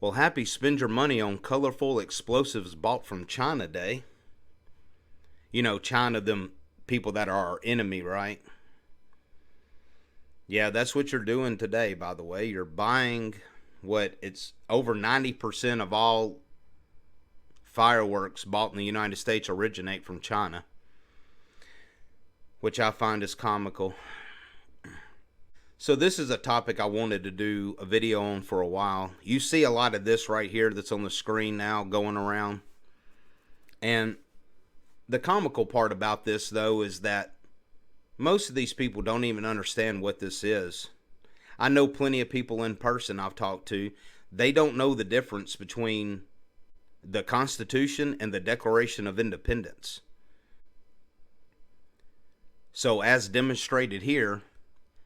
Well, happy spend your money on colorful explosives bought from China Day. You know, China, them people that are our enemy, right? Yeah, that's what you're doing today, by the way. You're buying it's over 90% of all fireworks bought in the United States originate from China, which I find is comical. So this is a topic I wanted to do a video on for a while. You see a lot of this right here that's on the screen now going around. And the comical part about this, though, is that most of these people don't even understand what this is. I know plenty of people in person I've talked to. They don't know the difference between the Constitution and the Declaration of Independence. So as demonstrated here,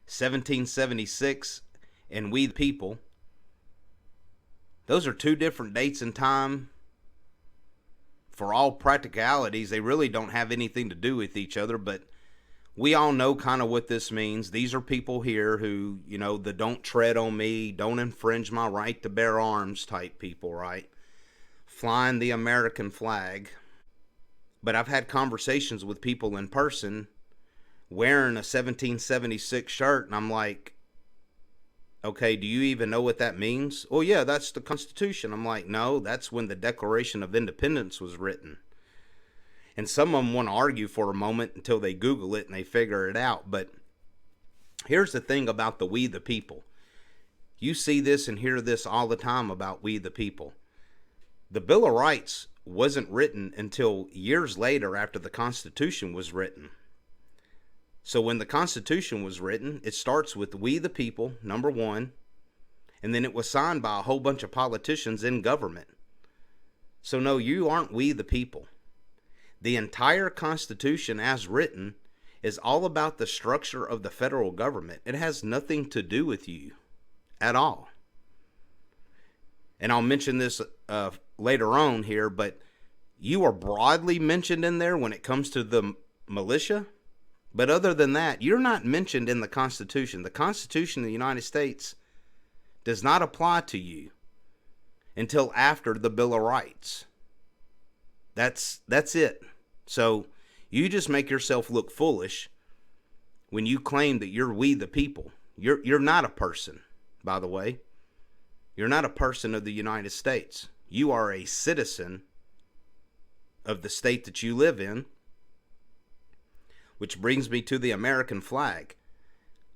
1776 and We the People, those are two different dates in time. For all practicalities, they really don't have anything to do with each other, but we all know kind of what this means. These are people here who, the don't tread on me, don't infringe my right to bear arms type people, right? Flying the American flag. But I've had conversations with people in person wearing a 1776 shirt, and I'm like, okay, do you even know what that means? Oh yeah, that's the Constitution. I'm like, no, that's when the Declaration of Independence was written. And some of them want to argue for a moment until they Google it and they figure it out. But here's the thing about the We the People. You see this and hear this all the time about We the People. The Bill of Rights wasn't written until years later after the Constitution was written. So when the Constitution was written, it starts with We the People, number one, and then it was signed by a whole bunch of politicians in government. So no, you aren't We the People. The entire Constitution as written is all about the structure of the federal government. It has nothing to do with you at all. And I'll mention this later on here, but you are broadly mentioned in there when it comes to the militia. But other than that, you're not mentioned in the Constitution. The Constitution of the United States does not apply to you until after the Bill of Rights. That's it. So you just make yourself look foolish when you claim that you're We the People. You're not a person, by the way. You're not a person of the United States. You are a citizen of the state that you live in. Which brings me to the American flag,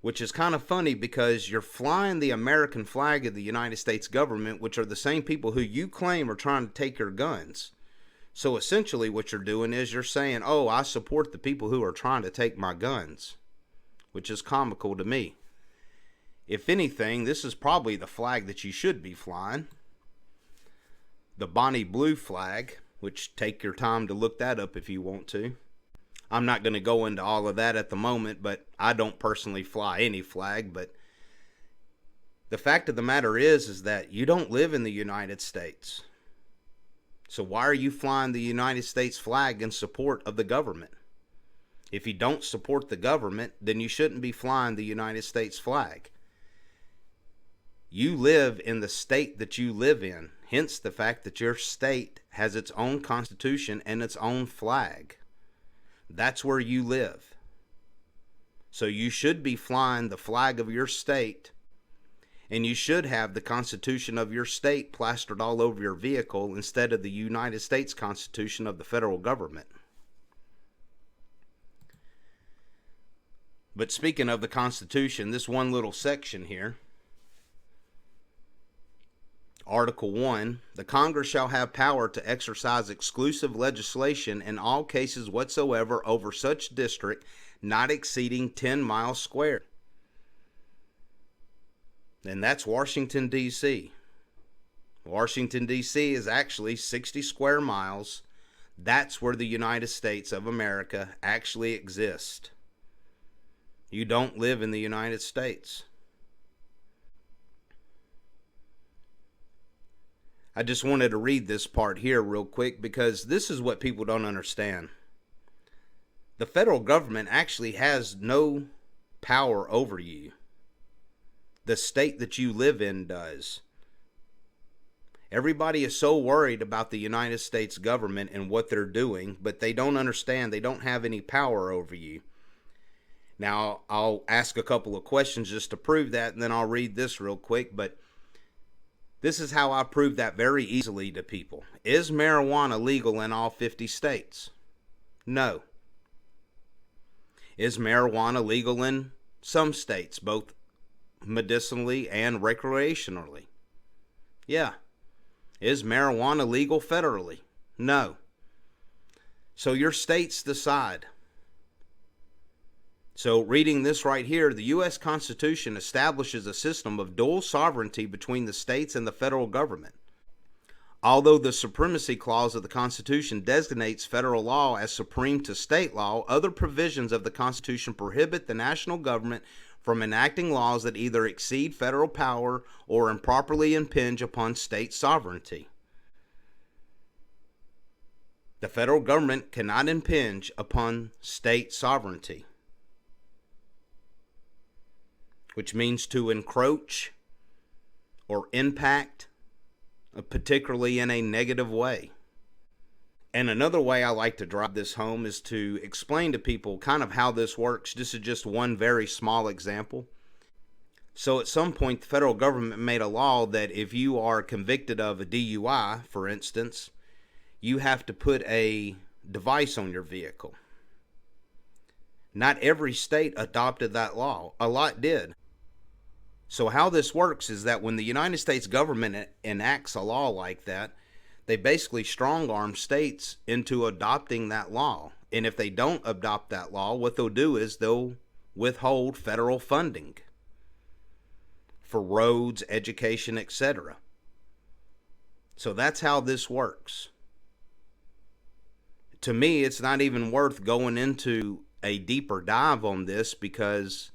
which is kind of funny because you're flying the American flag of the United States government, which are the same people who you claim are trying to take your guns. So essentially what you're doing is you're saying, oh, I support the people who are trying to take my guns, which is comical to me. If anything, this is probably the flag that you should be flying. The Bonnie Blue flag, which take your time to look that up if you want to. I'm not going to go into all of that at the moment, but I don't personally fly any flag. But the fact of the matter is that you don't live in the United States. So why are you flying the United States flag in support of the government? If you don't support the government, then you shouldn't be flying the United States flag. You live in the state that you live in, hence the fact that your state has its own constitution and its own flag. That's where you live. So you should be flying the flag of your state, and you should have the Constitution of your state plastered all over your vehicle instead of the United States Constitution of the federal government. But speaking of the Constitution, this one little section here, Article 1, the Congress shall have power to exercise exclusive legislation in all cases whatsoever over such district not exceeding 10 miles square. And that's Washington, D.C. Washington, D.C. is actually 60 square miles. That's where the United States of America actually exists. You don't live in the United States. I just wanted to read this part here real quick because this is what people don't understand. The federal government actually has no power over you. The state that you live in does. Everybody is so worried about the United States government and what they're doing, but they don't understand they don't have any power over you. Now, I'll ask a couple of questions just to prove that, and then I'll read this real quick, but this is how I prove that very easily to people. Is marijuana legal in all 50 states? No. Is marijuana legal in some states, both medicinally and recreationally? Yeah. Is marijuana legal federally? No. So your states decide. So reading this right here, the U.S. Constitution establishes a system of dual sovereignty between the states and the federal government. Although the Supremacy Clause of the Constitution designates federal law as supreme to state law, other provisions of the Constitution prohibit the national government from enacting laws that either exceed federal power or improperly impinge upon state sovereignty. The federal government cannot impinge upon state sovereignty, which means to encroach or impact, particularly in a negative way. And another way I like to drive this home is to explain to people kind of how this works. This is just one very small example. So at some point, the federal government made a law that if you are convicted of a DUI, for instance, you have to put a device on your vehicle. Not every state adopted that law. A lot did. So how this works is that when the United States government enacts a law like that, they basically strong-arm states into adopting that law. And if they don't adopt that law, what they'll do is they'll withhold federal funding for roads, education, etc. So that's how this works. To me, it's not even worth going into a deeper dive on this because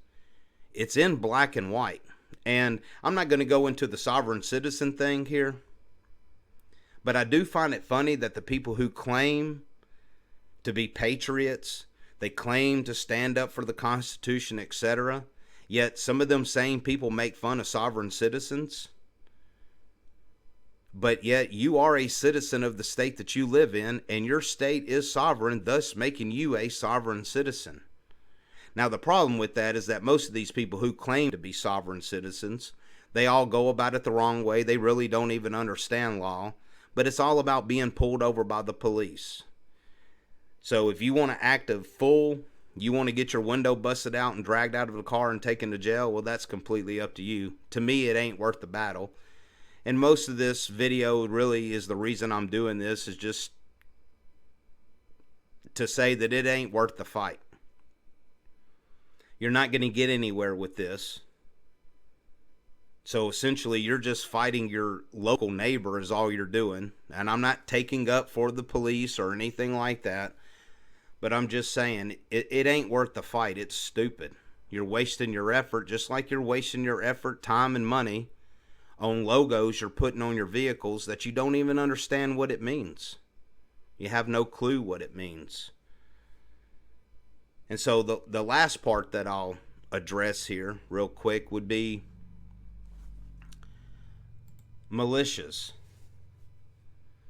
it's in black and white. And I'm not going to go into the sovereign citizen thing here, but I do find it funny that the people who claim to be patriots, they claim to stand up for the Constitution, etc., yet some of them same people make fun of sovereign citizens. But yet you are a citizen of the state that you live in, and your state is sovereign, thus making you a sovereign citizen. Now, the problem with that is that most of these people who claim to be sovereign citizens, they all go about it the wrong way. They really don't even understand law, but it's all about being pulled over by the police. So if you want to act a fool, you want to get your window busted out and dragged out of the car and taken to jail, well, that's completely up to you. To me, it ain't worth the battle. And most of this video really is the reason I'm doing this is just to say that it ain't worth the fight. You're not going to get anywhere with this. So essentially, you're just fighting your local neighbor is all you're doing. And I'm not taking up for the police or anything like that. But I'm just saying, it ain't worth the fight. It's stupid. You're wasting your effort, just like you're wasting your effort, time, and money on logos you're putting on your vehicles that you don't even understand what it means. You have no clue what it means. And so the last part that I'll address here real quick would be militias.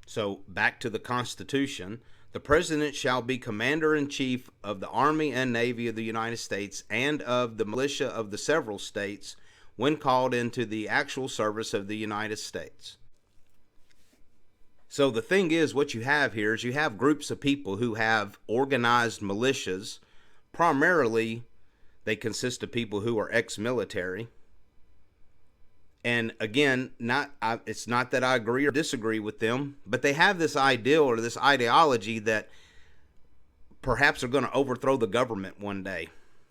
So back to the Constitution. The President shall be Commander-in-Chief of the Army and Navy of the United States and of the militia of the several states when called into the actual service of the United States. So the thing is, what you have here is you have groups of people who have organized militias. Primarily, they consist of people who are ex-military. And again, it's not that I agree or disagree with them, but they have this ideal or this ideology that perhaps are going to overthrow the government one day,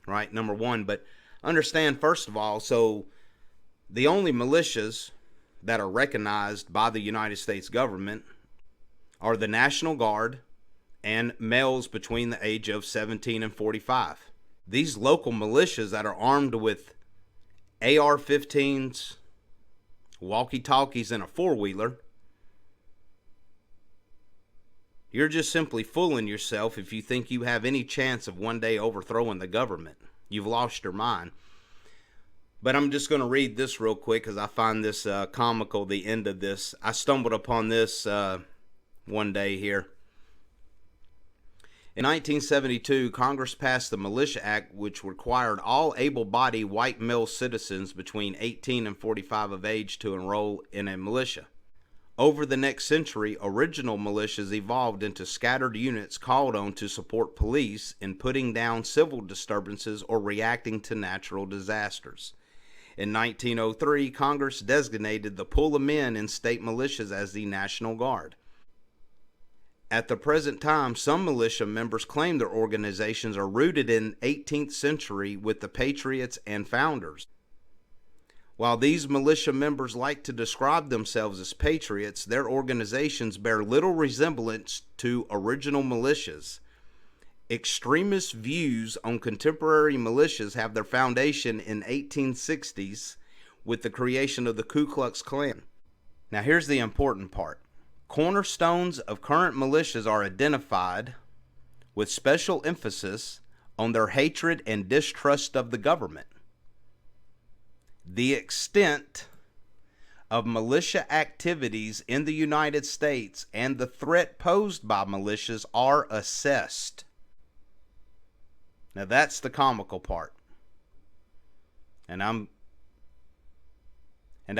right? Number one, but understand first of all, so the only militias that are recognized by the United States government are the National Guard and males between the age of 17 and 45. These local militias that are armed with AR-15s, walkie-talkies, and a four-wheeler, you're just simply fooling yourself if you think you have any chance of one day overthrowing the government. You've lost your mind. But I'm just going to read this real quick because I find this comical, the end of this. I stumbled upon this one day here. In 1972, Congress passed the Militia Act, which required all able-bodied white male citizens between 18 and 45 of age to enroll in a militia. Over the next century, original militias evolved into scattered units called on to support police in putting down civil disturbances or reacting to natural disasters. In 1903, Congress designated the pool of men in state militias as the National Guard. At the present time, some militia members claim their organizations are rooted in 18th century with the Patriots and Founders. While these militia members like to describe themselves as patriots, their organizations bear little resemblance to original militias. Extremist views on contemporary militias have their foundation in 1860s with the creation of the Ku Klux Klan. Now here's the important part. Cornerstones of current militias are identified with special emphasis on their hatred and distrust of the government. The extent of militia activities in the United States and the threat posed by militias are assessed. Now that's the comical part. And I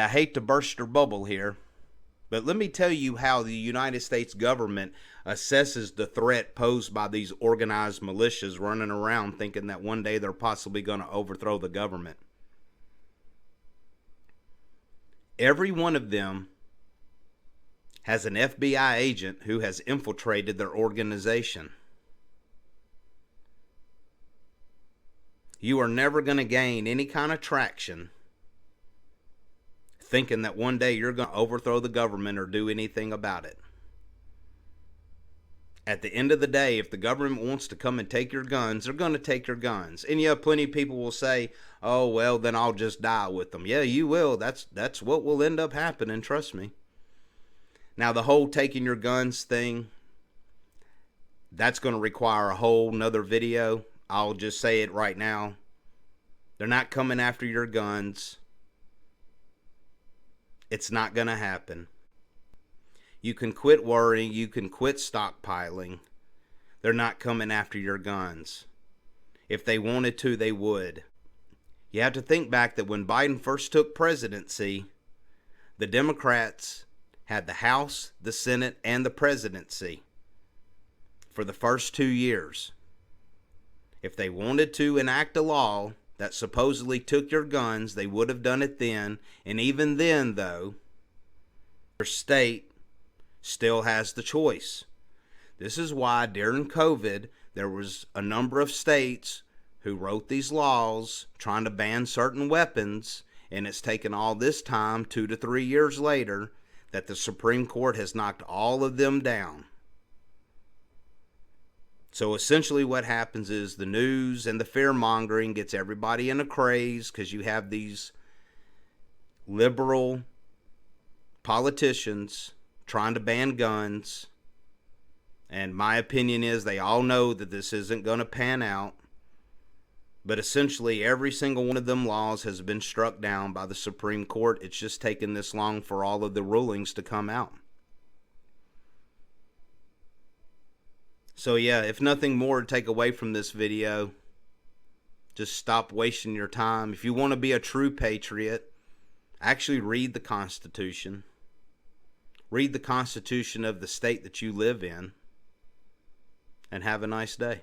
hate to burst your bubble here, but let me tell you how the United States government assesses the threat posed by these organized militias running around thinking that one day they're possibly going to overthrow the government. Every one of them has an FBI agent who has infiltrated their organization. You are never going to gain any kind of traction thinking that one day you're going to overthrow the government or do anything about it. At the end of the day, if the government wants to come and take your guns, they're going to take your guns. And yeah, plenty of people will say, oh, well, then I'll just die with them. Yeah, you will. That's what will end up happening, trust me. Now, the whole taking your guns thing, that's going to require a whole nother video. I'll just say it right now. They're not coming after your guns. It's not going to happen. You can quit worrying. You can quit stockpiling. They're not coming after your guns. If they wanted to, they would. You have to think back that when Biden first took presidency, the Democrats had the House, the Senate, and the presidency for the first 2 years. If they wanted to enact a law that supposedly took your guns, they would have done it then. And even then, though, your state still has the choice. This is why during COVID, there was a number of states who wrote these laws trying to ban certain weapons, and it's taken all this time, 2 to 3 years later, that the Supreme Court has knocked all of them down. So essentially what happens is the news and the fear-mongering gets everybody in a craze because you have these liberal politicians trying to ban guns. And my opinion is they all know that this isn't going to pan out. But essentially every single one of them laws has been struck down by the Supreme Court. It's just taken this long for all of the rulings to come out. So yeah, if nothing more to take away from this video, just stop wasting your time. If you want to be a true patriot, actually read the Constitution. Read the Constitution of the state that you live in, and have a nice day.